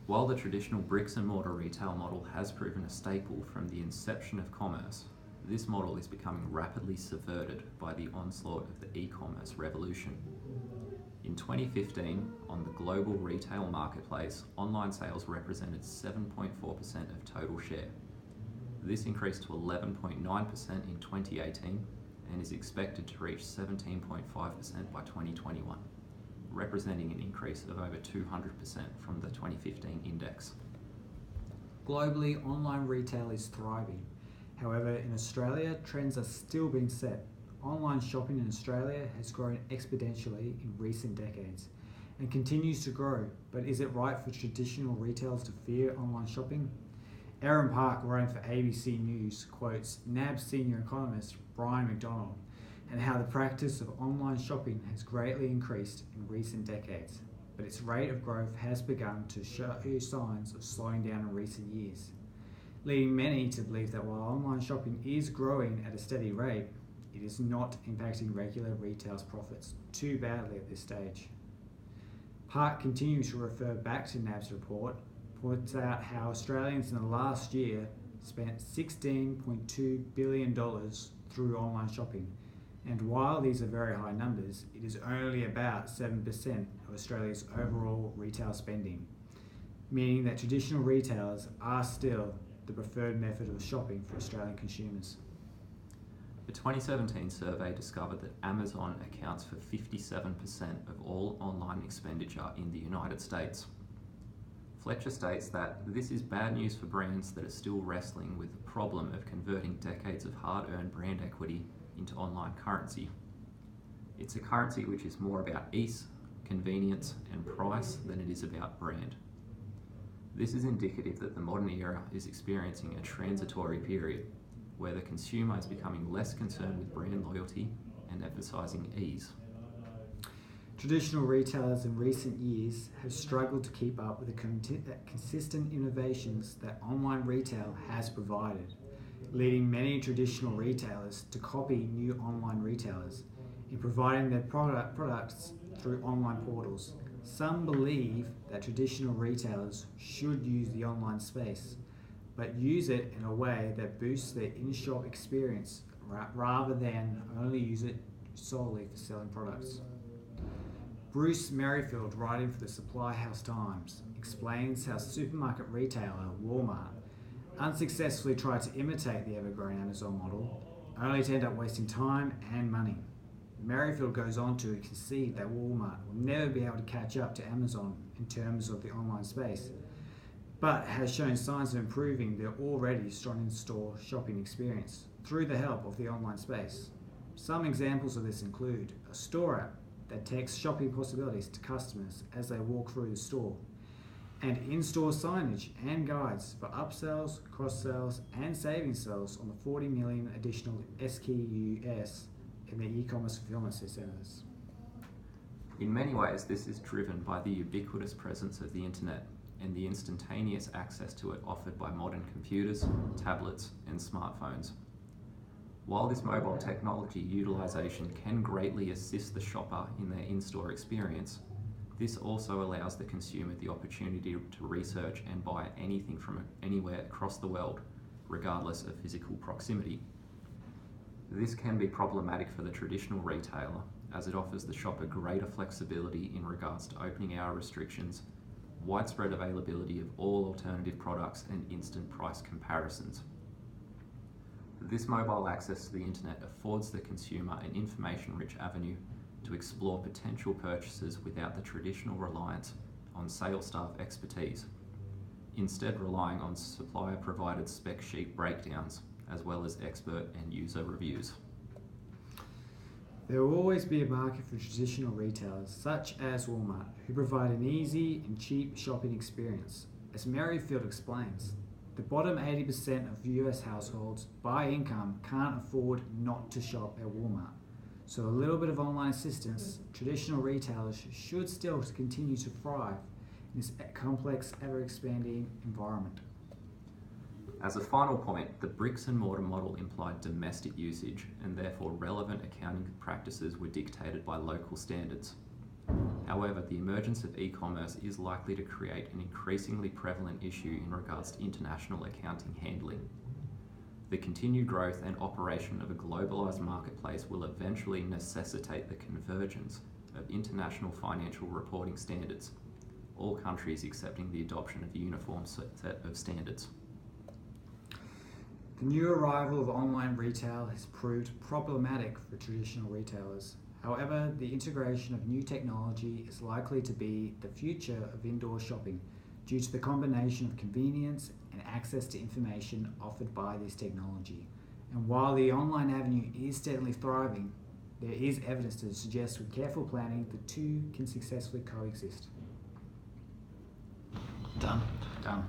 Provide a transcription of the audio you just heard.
While the traditional bricks and mortar retail model has proven a staple from the inception of commerce, this model is becoming rapidly subverted by the onslaught of the e-commerce revolution. In 2015, on the global retail marketplace, online sales represented 7.4% of total share. This increased to 11.9% in 2018 and is expected to reach 17.5% by 2021, representing an increase of over 200% from the 2015 index. Globally, online retail is thriving. However, in Australia, trends are still being set. Online shopping in Australia has grown exponentially in recent decades and continues to grow, but is it right for traditional retailers to fear online shopping? Aaron Park, writing for ABC News, quotes NAB senior economist Brian McDonald and how the practice of online shopping has greatly increased in recent decades, but its rate of growth has begun to show signs of slowing down in recent years, leading many to believe that while online shopping is growing at a steady rate, it is not impacting regular retail's profits too badly at this stage. Park continues to refer back to NAB's report, points out how Australians in the last year spent $16.2 billion through online shopping, and while these are very high numbers, it is only about 7% of Australia's overall retail spending, meaning that traditional retailers are still the preferred method of shopping for Australian consumers. A 2017 survey discovered that Amazon accounts for 57% of all online expenditure in the United States. Fletcher states that this is bad news for brands that are still wrestling with the problem of converting decades of hard-earned brand equity into online currency. It's a currency which is more about ease, convenience, and price than it is about brand. This is indicative that the modern era is experiencing a transitory period where the consumer is becoming less concerned with brand loyalty and emphasising ease. Traditional retailers in recent years have struggled to keep up with the consistent innovations that online retail has provided, leading many traditional retailers to copy new online retailers in providing their products through online portals. Some believe that traditional retailers should use the online space, but use it in a way that boosts their in-shop experience rather than only use it solely for selling products. Bruce Merrifield, writing for the Supply House Times, explains how supermarket retailer Walmart unsuccessfully tried to imitate the ever-growing Amazon model, only to end up wasting time and money. Merrifield goes on to concede that Walmart will never be able to catch up to Amazon in terms of the online space, but has shown signs of improving their already strong in-store shopping experience through the help of the online space. Some examples of this include a store app that takes shopping possibilities to customers as they walk through the store, and in-store signage and guides for upsells, cross-sells, and savings sales on the 40 million additional SKUs in the e-commerce fulfillment centers. In many ways, this is driven by the ubiquitous presence of the internet and the instantaneous access to it offered by modern computers, tablets, and smartphones. While this mobile technology utilization can greatly assist the shopper in their in-store experience, this also allows the consumer the opportunity to research and buy anything from anywhere across the world, regardless of physical proximity. This can be problematic for the traditional retailer, as it offers the shopper greater flexibility in regards to opening hour restrictions, widespread availability of all alternative products, and instant price comparisons. This mobile access to the internet affords the consumer an information-rich avenue to explore potential purchases without the traditional reliance on sales staff expertise, instead relying on supplier-provided spec sheet breakdowns as well as expert and user reviews. There will always be a market for traditional retailers, such as Walmart, who provide an easy and cheap shopping experience. As Merrifield explains, the bottom 80% of US households by income can't afford not to shop at Walmart. So a little bit of online assistance, traditional retailers should still continue to thrive in this complex, ever-expanding environment. As a final point, the bricks and mortar model implied domestic usage, and therefore relevant accounting practices were dictated by local standards. However, the emergence of e-commerce is likely to create an increasingly prevalent issue in regards to international accounting handling. The continued growth and operation of a globalised marketplace will eventually necessitate the convergence of international financial reporting standards, all countries accepting the adoption of a uniform set of standards. The new arrival of online retail has proved problematic for traditional retailers. However, the integration of new technology is likely to be the future of indoor shopping due to the combination of convenience and access to information offered by this technology. And while the online avenue is steadily thriving, there is evidence to suggest with careful planning the two can successfully coexist. Done. Done.